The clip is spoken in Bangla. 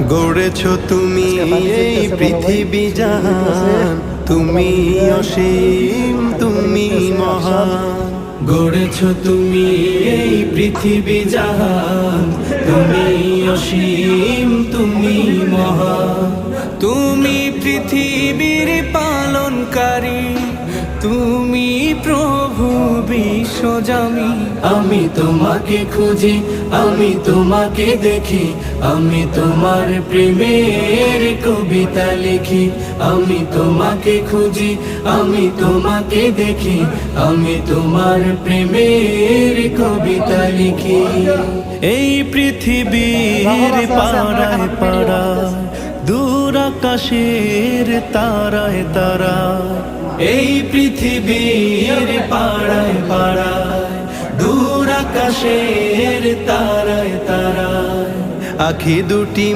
গড়েছ তুমি এই পৃথিবী জাহান, তুমি অসীম তুমি মহান। গড়েছ তুমি এই পৃথিবী জাহান, তুমি অসীম তুমি মহান। তুমি পৃথিবীর পালনকারী, তুমি প্রভু বিশ্বজামি। আমি তোমাকে খুঁজি, আমি তোমাকে দেখি, আমি তোমার প্রেমের কবিতা লিখি। আমি তোমাকে খুঁজি, আমি তোমাকে দেখি, আমি তোমার প্রেমের কবিতা লিখি। এই পৃথিবীর পাড়ায় পাড়ায়, দূর আকাশের তারায় তারায়, এই পৃথিবীর পাড়ায় পাড়ায়, দূর আকাশের তারায় তারায়, আখি দুটি